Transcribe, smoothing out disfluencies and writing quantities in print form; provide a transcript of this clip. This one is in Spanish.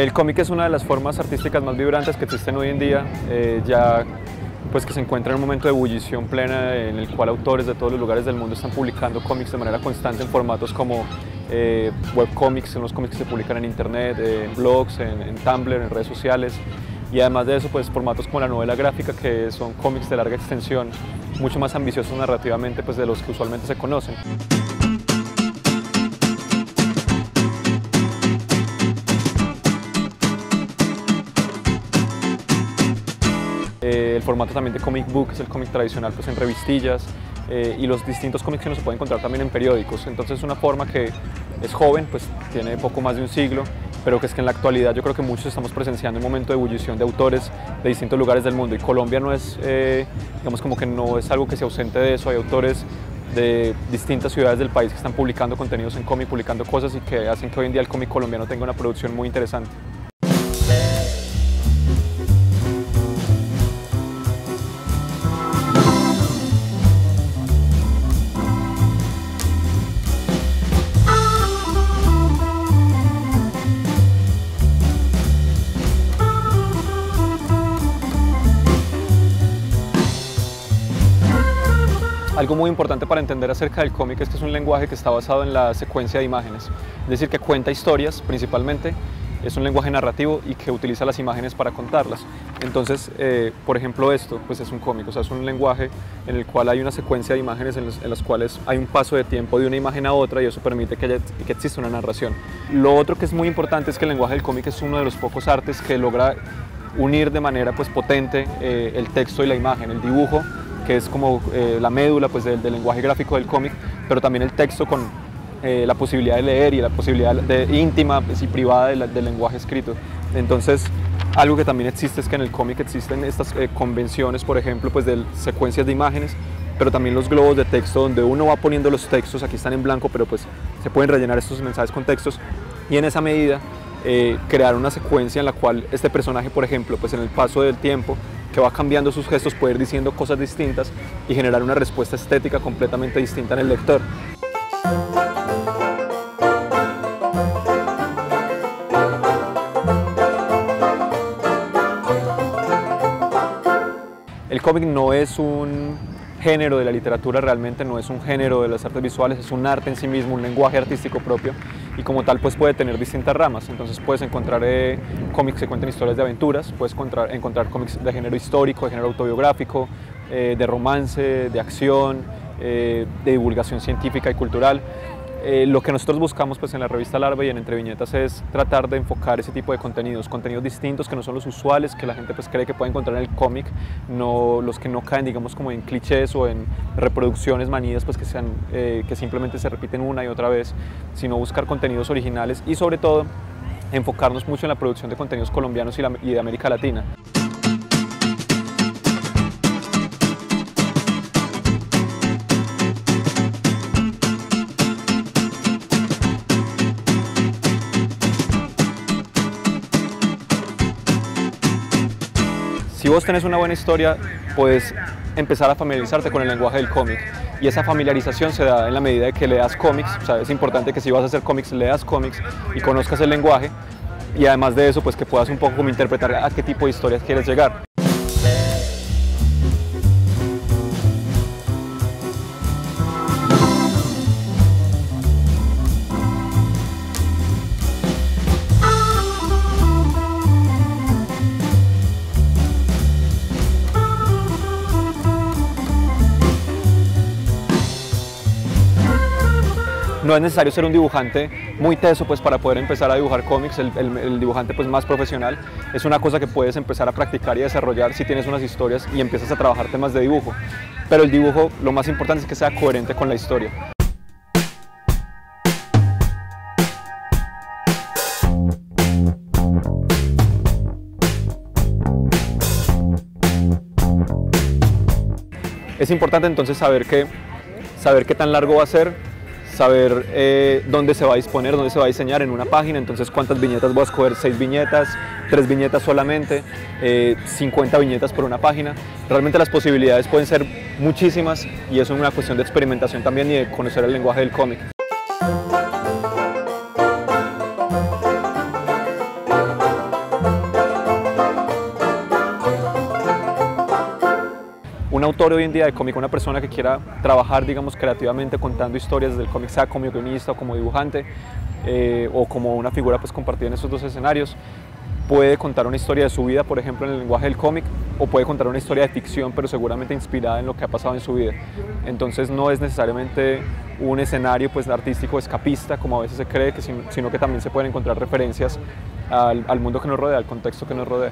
El cómic es una de las formas artísticas más vibrantes que existen hoy en día, ya pues que se encuentra en un momento de ebullición plena en el cual autores de todos los lugares del mundo están publicando cómics de manera constante en formatos como webcomics, en los cómics que se publican en internet, en blogs, en Tumblr, en redes sociales, y además de eso pues formatos como la novela gráfica, que son cómics de larga extensión, mucho más ambiciosos narrativamente pues de los que usualmente se conocen. El formato también de comic book, es el cómic tradicional pues en revistillas, y los distintos cómics que uno se puede encontrar también en periódicos. Entonces es una forma que es joven, pues tiene poco más de un siglo, pero que es que en la actualidad yo creo que muchos estamos presenciando un momento de ebullición de autores de distintos lugares del mundo, y Colombia no es, digamos como que no es algo que se ausente de eso. Hay autores de distintas ciudades del país que están publicando contenidos en cómic, publicando cosas y que hacen que hoy en día el cómic colombiano tenga una producción muy interesante. Algo muy importante para entender acerca del cómic es que es un lenguaje que está basado en la secuencia de imágenes, es decir, que cuenta historias principalmente, es un lenguaje narrativo y que utiliza las imágenes para contarlas. Entonces, por ejemplo, esto pues es un cómic, o sea, es un lenguaje en el cual hay una secuencia de imágenes en las cuales hay un paso de tiempo de una imagen a otra, y eso permite que exista una narración. Lo otro que es muy importante es que el lenguaje del cómic es uno de los pocos artes que logra unir de manera pues potente el texto y la imagen, el dibujo, que es como la médula pues, del lenguaje gráfico del cómic, pero también el texto con la posibilidad de leer y la posibilidad íntima pues, y privada del lenguaje escrito. Entonces, algo que también existe es que en el cómic existen estas convenciones, por ejemplo, pues, de secuencias de imágenes, pero también los globos de texto donde uno va poniendo los textos, aquí están en blanco, pero pues se pueden rellenar estos mensajes con textos, y en esa medida crear una secuencia en la cual este personaje, por ejemplo, pues en el paso del tiempo, que va cambiando sus gestos, puede ir diciendo cosas distintas y generar una respuesta estética completamente distinta en el lector. El cómic no es un género de la literatura, realmente no es un género de las artes visuales, es un arte en sí mismo, un lenguaje artístico propio, y como tal pues puede tener distintas ramas. Entonces puedes encontrar cómics que cuenten historias de aventuras, puedes encontrar cómics de género histórico, de género autobiográfico, de romance, de acción, de divulgación científica y cultural. Lo que nosotros buscamos pues, en la revista Larva y en Entre Viñetas es tratar de enfocar ese tipo de contenidos distintos que no son los usuales, que la gente pues, cree que puede encontrar en el cómic, no, los que no caen digamos como en clichés o en reproducciones manías pues, que simplemente se repiten una y otra vez, sino buscar contenidos originales y sobre todo enfocarnos mucho en la producción de contenidos colombianos y de América Latina. Si vos tenés una buena historia, puedes empezar a familiarizarte con el lenguaje del cómic, y esa familiarización se da en la medida de que leas cómics. O sea, es importante que si vas a hacer cómics, leas cómics y conozcas el lenguaje, y además de eso, pues que puedas un poco como interpretar a qué tipo de historias quieres llegar. No es necesario ser un dibujante muy teso pues, para poder empezar a dibujar cómics. El dibujante pues, más profesional es una cosa que puedes empezar a practicar y desarrollar si tienes unas historias y empiezas a trabajar temas de dibujo. Pero el dibujo, lo más importante es que sea coherente con la historia. Es importante entonces saber qué tan largo va a ser, saber dónde se va a disponer, dónde se va a diseñar en una página. Entonces cuántas viñetas voy a escoger, 6 viñetas, 3 viñetas solamente, 50 viñetas por una página. Realmente las posibilidades pueden ser muchísimas, y eso es una cuestión de experimentación también y de conocer el lenguaje del cómic. autor hoy en día de cómic, una persona que quiera trabajar, digamos, creativamente contando historias del cómic, sea como guionista o como dibujante, o como una figura pues compartida en esos dos escenarios, puede contar una historia de su vida, por ejemplo, en el lenguaje del cómic, o puede contar una historia de ficción, pero seguramente inspirada en lo que ha pasado en su vida. Entonces no es necesariamente un escenario pues artístico escapista, como a veces se cree, sino que también se pueden encontrar referencias al mundo que nos rodea, al contexto que nos rodea.